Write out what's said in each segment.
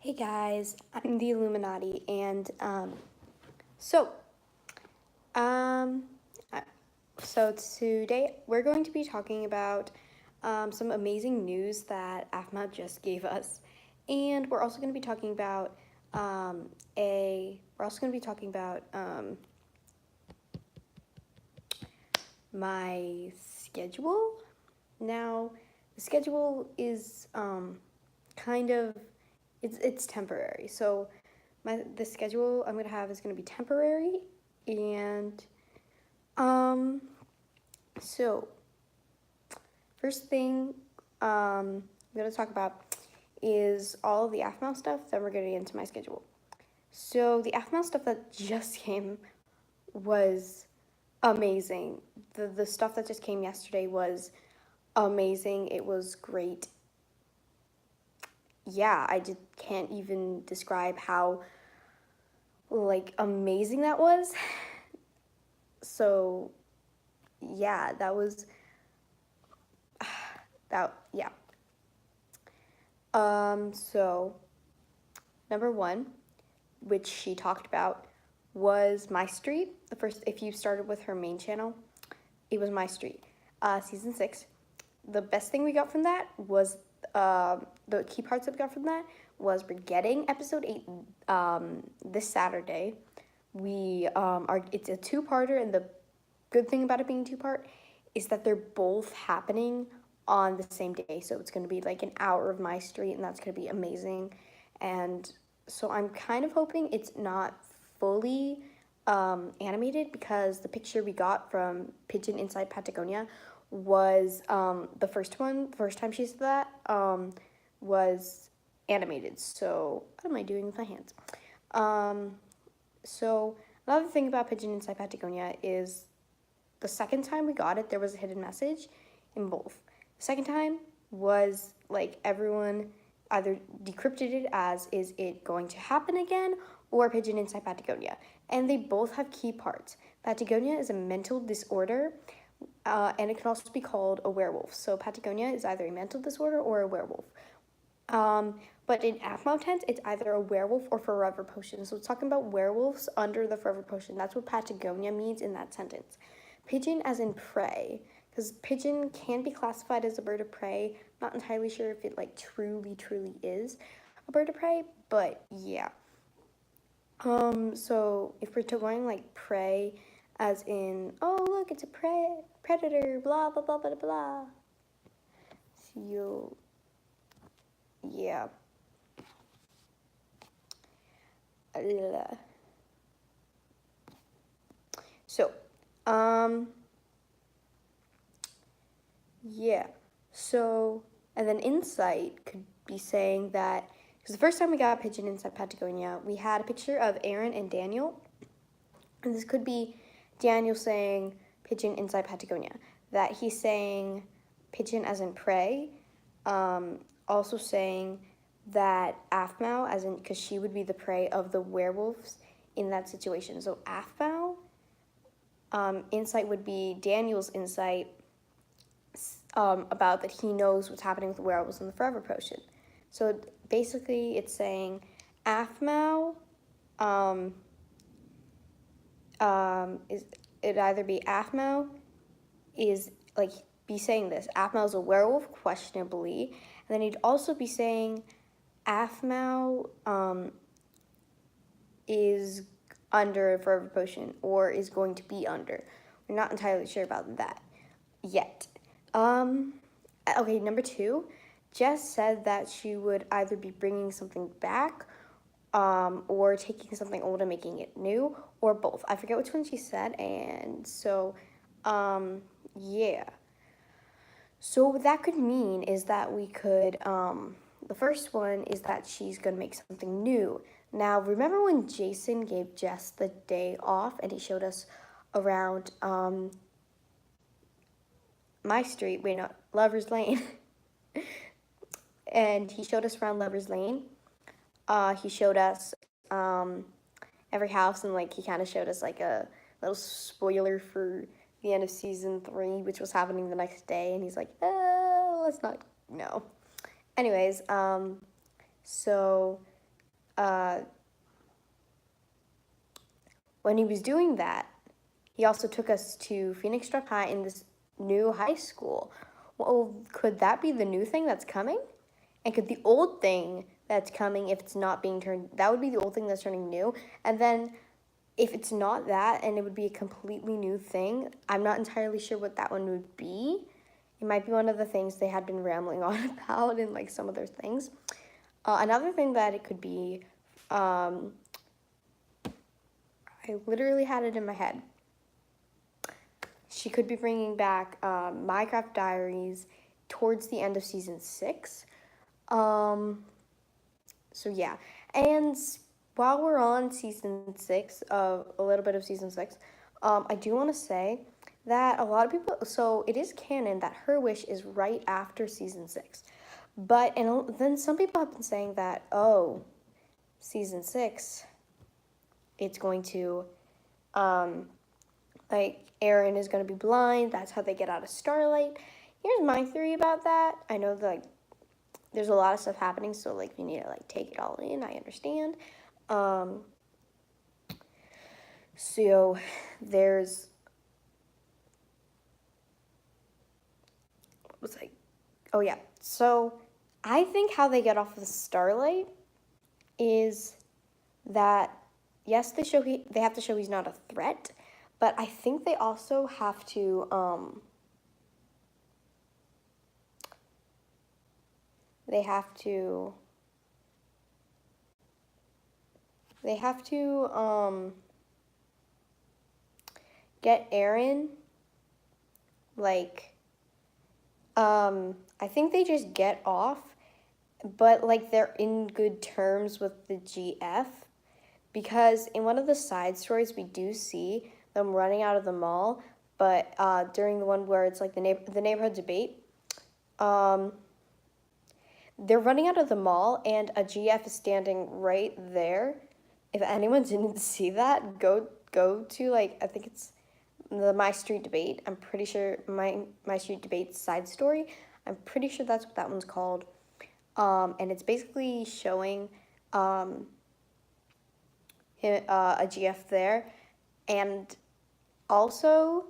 Hey guys, I'm the Illuminati, and so um, uh, so today we're going to be talking about some amazing news that Aphmau just gave us, and we're also going to be talking about my schedule. Now, the schedule is kind of it's temporary. So the schedule I'm gonna have is gonna be temporary, and um, so first thing I'm gonna talk about is all of the Aphmau stuff. Then we're gonna get into my schedule. So the Aphmau stuff that just came was amazing. The stuff that just came yesterday was amazing. It was great. Yeah, I just can't even describe how amazing that was. So yeah, that was that yeah. So number one, which she talked about, was My Street. The first, if you started with her main channel, it was My Street. Season 6. The best thing we got from that was the key parts that we got from that was we're getting episode 8 this Saturday. We are it's a two-parter, and the good thing about it being two-part is that they're both happening on the same day. So it's going to be like an hour of My Street, and that's going to be amazing. And so I'm kind of hoping it's not fully animated, because the picture we got from Pigeon Inside Patagonia was the first time she said that was animated. So what am I doing with my hands? So another thing about Pigeon Inside Patagonia is the second time we got it, there was a hidden message in both. The second time was like everyone either decrypted it as, is it going to happen again, or Pigeon Inside Patagonia. And they both have key parts. Patagonia is a mental disorder, and it can also be called a werewolf. So Patagonia is either a mental disorder or a werewolf. But in Aphmau tent, it's either a werewolf or forever potion. So it's talking about werewolves under the forever potion. That's what Patagonia means in that sentence. Pigeon as in prey, because pigeon can be classified as a bird of prey. Not entirely sure if it like truly is a bird of prey, but yeah. So if we're going like prey as in, oh look, it's a predator, blah blah blah blah blah. So yeah. So, yeah. So, and then Insight could be saying that, because the first time we got a Pigeon Inside Patagonia, we had a picture of Aaron and Daniel. And this could be Daniel saying Pigeon Inside Patagonia. That he's saying pigeon as in prey. Also saying that Aphmau, as in, because she would be the prey of the werewolves in that situation. So Aphmau, insight would be Daniel's insight about that he knows what's happening with the werewolves in the forever potion. So basically it's saying Aphmau is, it'd either be Aphmau is like be saying this, Aphmau's a werewolf, questionably, and then he'd also be saying Aphmau is under a forever potion, or is going to be under. We're not entirely sure about that yet. Okay, number 2, Jess said that she would either be bringing something back, or taking something old and making it new, or both. I forget which one she said, and so, yeah. So what that could mean is that we could, the first one is that she's going to make something new. Now, remember when Jason gave Jess the day off and he showed us around My Street, wait, no, Lover's Lane. And he showed us around Lover's Lane. He showed us every house, and like he kind of showed us like a little spoiler for the end of season 3, which was happening the next day, and he's like, let's not, no. Anyways, so when he was doing that, he also took us to Phoenix Struck High in this new high school. Well, could that be the new thing that's coming? And could the old thing that's coming, if it's not being turned, that would be the old thing that's turning new. And then if it's not that and it would be a completely new thing, I'm not entirely sure what that one would be. It might be one of the things they had been rambling on about in like some of their things. Another thing that it could be, I literally had it in my head. She could be bringing back Minecraft Diaries towards the end of season 6. So yeah, and while we're on season 6, a little bit of season 6, I do want to say that a lot of people, so it is canon that her wish is right after season 6. But, and then some people have been saying that, oh, season 6, it's going to, like, Aaron is going to be blind. That's how they get out of Starlight. Here's my theory about that. I know that, like, there's a lot of stuff happening, so, like, you need to, like, take it all in. I understand. So, there's, what was I, oh, yeah. So, I think how they get off of the Starlight is that, yes, they have to show he's not a threat, but I think they also have to, they have to get Aaron, like, I think they just get off, but, like, they're in good terms with the GF, because in one of the side stories, we do see them running out of the mall, but during the one where it's, like, the neighborhood debate, they're running out of the mall, and a GF is standing right there. If anyone didn't see that, go to, like, I think it's the My Street Debate. I'm pretty sure My Street Debate side story. I'm pretty sure that's what that one's called. And it's basically showing a GF there, and also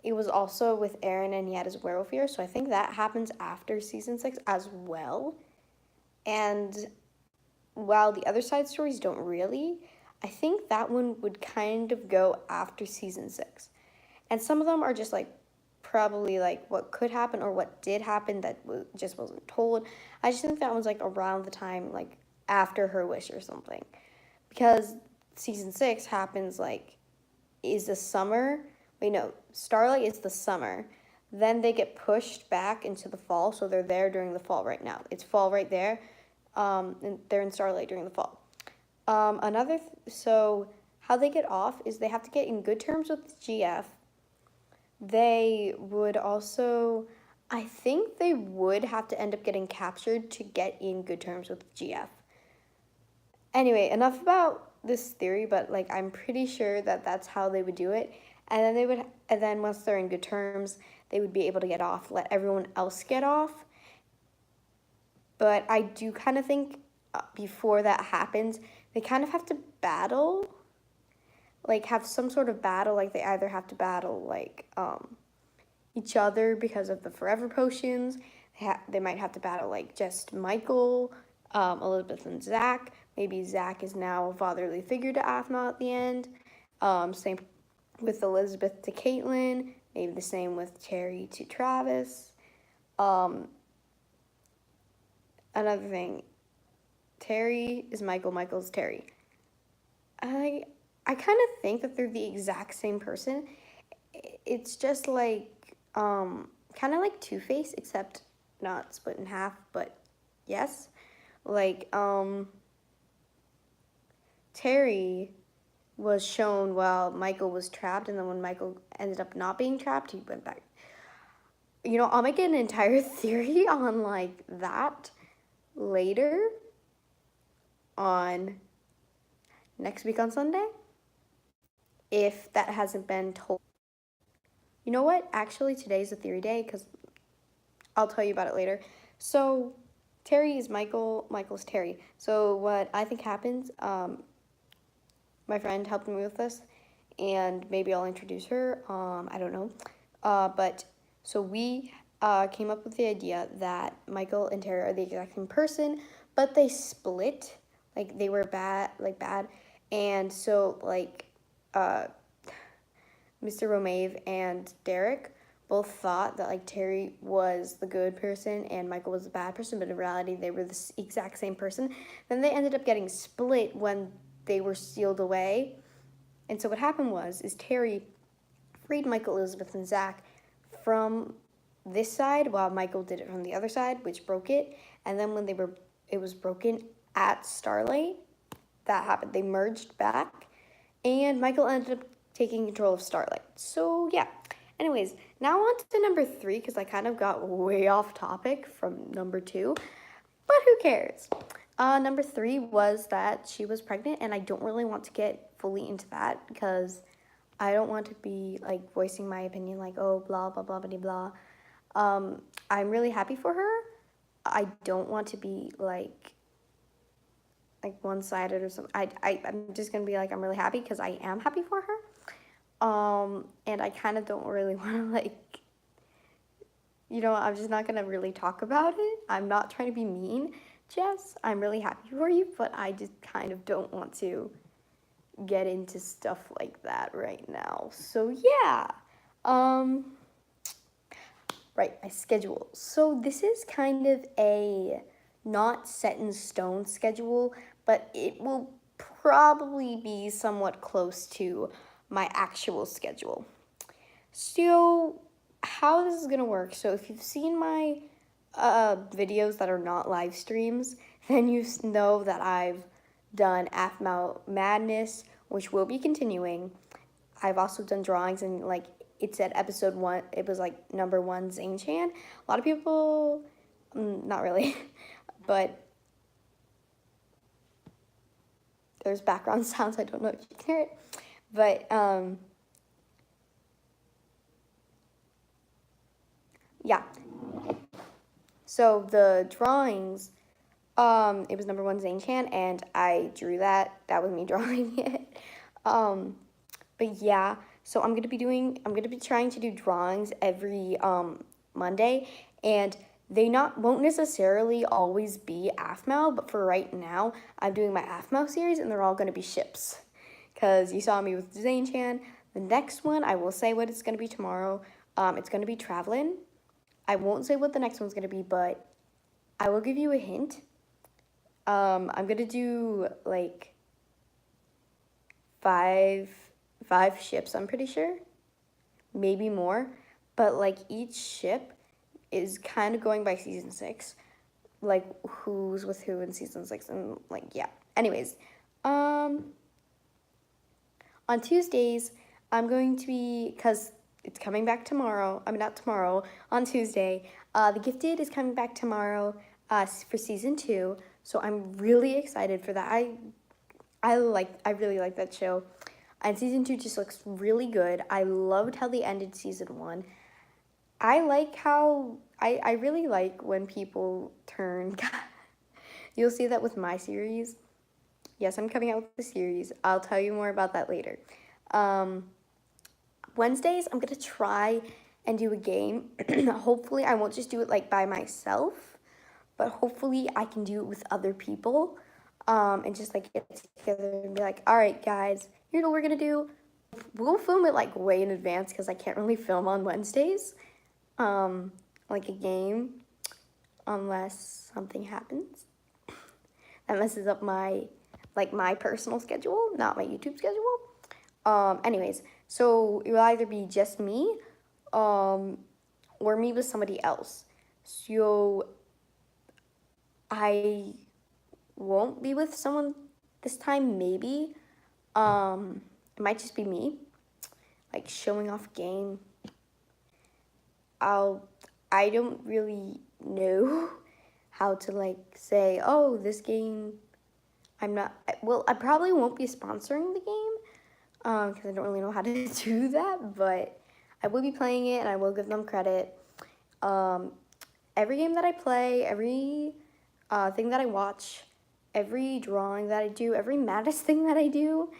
it was also with Aaron, and he had his werewolf ear. So I think that happens after season 6 as well. And while the other side stories don't really, I think that one would kind of go after season 6. And some of them are just, like, probably, like, what could happen or what did happen that just wasn't told. I just think that one's, like, around the time, like, after her wish or something. Because season 6 happens, like, is the summer. Wait, no, Starlight is the summer. Then they get pushed back into the fall, so they're there during the fall right now. It's fall right there, and they're in Starlight during the fall. So how they get off is they have to get in good terms with the GF. They would also, I think they would have to end up getting captured to get in good terms with the GF. Anyway, enough about this theory, but, like, I'm pretty sure that that's how they would do it. And then once they're in good terms, they would be able to get off, let everyone else get off. But I do kind of think before that happens, they kind of have to battle, like, have some sort of battle. Like, they either have to battle, like, each other because of the forever potions. They might have to battle, like, just Michael, Elizabeth, and Zach. Maybe Zach is now a fatherly figure to Aphmau at the end. Same with Elizabeth to Caitlin. Maybe the same with Terry to Travis. Another thing, Terry is Michael, Michael's Terry. I kind of think that they're the exact same person. It's just like, kind of like Two-Face, except not split in half, but yes. Like, Terry was shown while Michael was trapped, and then when Michael ended up not being trapped, he went back. You know, I'll make an entire theory on, like, that later on next week on Sunday, if that hasn't been told. You know what? Actually, today's a theory day, because I'll tell you about it later. So, Terry is Michael, Michael's Terry. So what I think happens, my friend helped me with this, and maybe I'll introduce her. I don't know. But so we came up with the idea that Michael and Terry are the exact same person, but they split. Like they were bad, and so like Mr. Romave and Derek both thought that like Terry was the good person and Michael was the bad person, but in reality they were the exact same person. Then they ended up getting split when they were sealed away. And so what happened is Terry freed Michael, Elizabeth, and Zach from this side while Michael did it from the other side, which broke it. And then when it was broken at Starlight, that happened. They merged back, and Michael ended up taking control of Starlight. So yeah. Anyways, now on to number 3, because I kind of got way off topic from number 2, but who cares? Number 3 was that she was pregnant, and I don't really want to get fully into that because I don't want to be like voicing my opinion like, oh, blah, blah, blah, blah, blah. I'm really happy for her. I don't want to be like one-sided or something. I'm just gonna be like, I'm really happy because I am happy for her. And I kind of don't really want to like, I'm just not gonna really talk about it. I'm not trying to be mean, Jess. I'm really happy for you, but I just kind of don't want to get into stuff like that right now. So yeah. Right, my schedule. So this is kind of a not set in stone schedule, but it will probably be somewhat close to my actual schedule. So how this is gonna work, so if you've seen my videos that are not live streams, then you know that I've done Aphmau Madness, which will be continuing. I've also done drawings, and like it said episode 1, it was like number 1 Zane Chan. A lot of people, not really, but there's background sounds. I don't know if you can hear it, but yeah. So the drawings, it was number 1 Zane Chan, and I drew that. That was me drawing it. But yeah, so I'm gonna be trying to do drawings every Monday, and they won't necessarily always be Aphmau, but for right now, I'm doing my Aphmau series, and they're all gonna be ships, because you saw me with Zane Chan. The next one, I will say what it's gonna be tomorrow. It's gonna be Travelin'. I won't say what the next one's gonna be, but I will give you a hint. I'm gonna do like five ships, I'm pretty sure, maybe more, but like each ship is kind of going by season 6, like who's with who in season 6, and like yeah. Anyways, on Tuesdays I'm going to be, because it's coming back tomorrow, I mean not tomorrow, on Tuesday, The Gifted is coming back tomorrow for season 2, so I'm really excited for that. I really like that show. And season 2 just looks really good. I loved how they ended season 1. I like how, I really like when people turn. You'll see that with my series. Yes, I'm coming out with the series. I'll tell you more about that later. Wednesdays, I'm going to try and do a game. Hopefully, I won't just do it like by myself, but hopefully I can do it with other people. And just like get together and be like, all right, guys, here's what we're gonna do. We'll film it like way in advance because I can't really film on Wednesdays, like a game, unless something happens that messes up my personal schedule, not my YouTube schedule. Anyways, so it will either be just me, or me with somebody else. So I won't be with someone this time, maybe. It might just be me, like showing off game. I don't really know how to like say, oh, this game, I probably won't be sponsoring the game, because I don't really know how to do that, but I will be playing it and I will give them credit. Every game that I play, every thing that I watch, every drawing that I do, every maddest thing that I do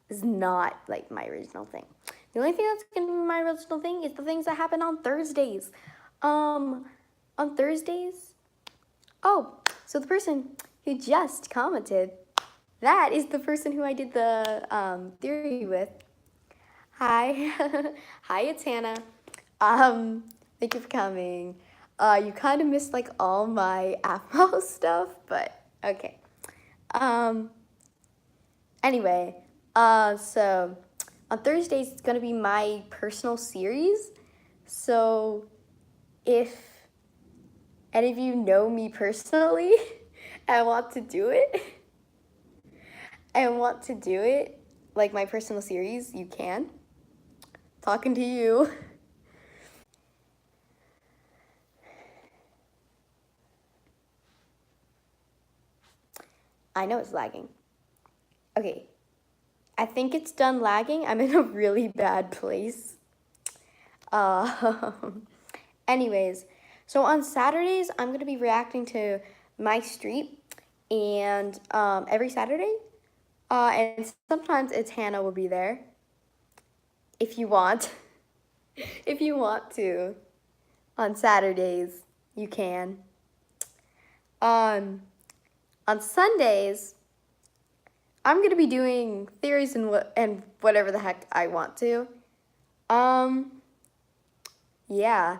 is not like my original thing. The only thing that's gonna be my original thing is the things that happen on Thursdays. On Thursdays, oh, so the person who just commented, that is the person who I did the theory with. Hi, hi, it's Hannah. Thank you for coming. You kind of missed like all my Aphmau stuff, but okay. Anyway, so on Thursdays it's gonna be my personal series. So if any of you know me personally and want to do it, like my personal series, you can. Talking to you. I know it's lagging. Okay, I think it's done lagging. I'm in a really bad place. Anyways, so on Saturdays, I'm going to be reacting to My Street, and every Saturday, and sometimes it's Hannah will be there, if you want. If you want to, on Saturdays, you can. On Sundays, I'm going to be doing theories and whatever the heck I want to. Yeah.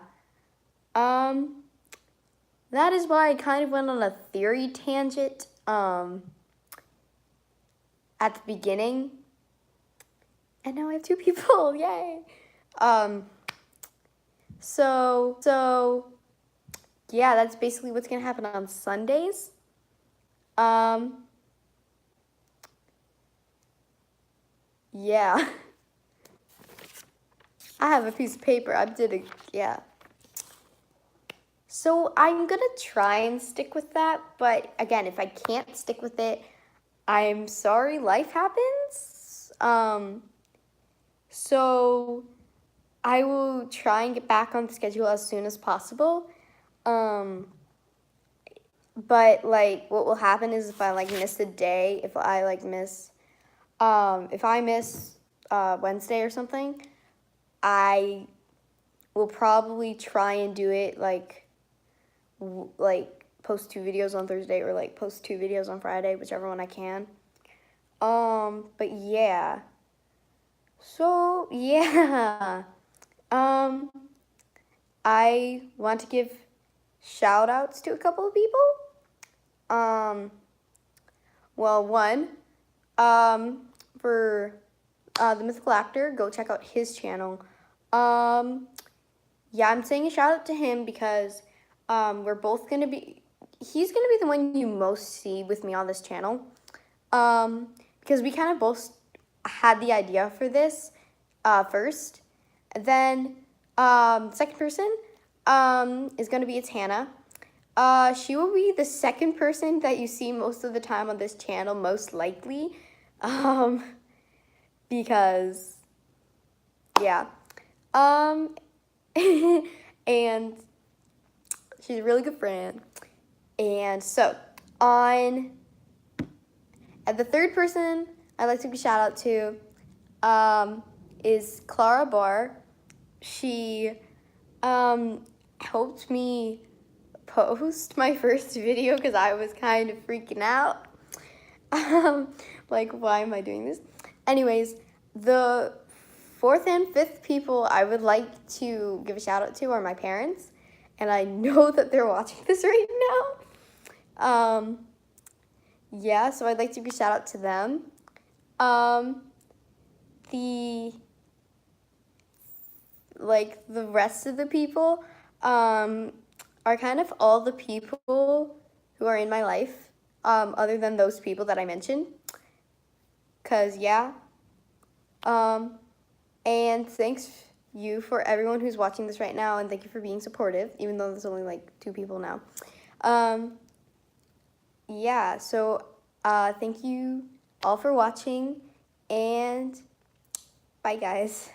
That is why I kind of went on a theory tangent, at the beginning. And now I have 2 people, yay! So, yeah, that's basically what's gonna happen on Sundays. Yeah. I have a piece of paper, yeah. So I'm gonna try and stick with that, but again, if I can't stick with it, I'm sorry, life happens. So I will try and get back on the schedule as soon as possible. But like what will happen is if I like miss a day, if I miss Wednesday or something, I will probably try and do it like post 2 videos on Thursday or like post 2 videos on Friday, whichever one I can. But yeah. So yeah. I want to give shout outs to a couple of people. Well, one, for the Mythical Actor, go check out his channel. Yeah, I'm saying a shout out to him because we're both gonna be, he's gonna be the one you most see with me on this channel. Because we kind of both had the idea for this first. And then second person is gonna be, it's Hannah. She will be the second person that you see most of the time on this channel, most likely. Because, yeah. And she's a really good friend. And so, and the third person I'd like to give a shout out to is Clara Barr. She helped me post my first video because I was kind of freaking out. Like, why am I doing this? Anyways, the 4th and 5th people I would like to give a shout out to are my parents, and I know that they're watching this right now. Yeah, so I'd like to give a shout out to them. The rest of the people are kind of all the people who are in my life, other than those people that I mentioned. Cause yeah. And thanks you for everyone who's watching this right now, and thank you for being supportive, even though there's only like 2 people now. Yeah, so thank you all for watching, and bye guys.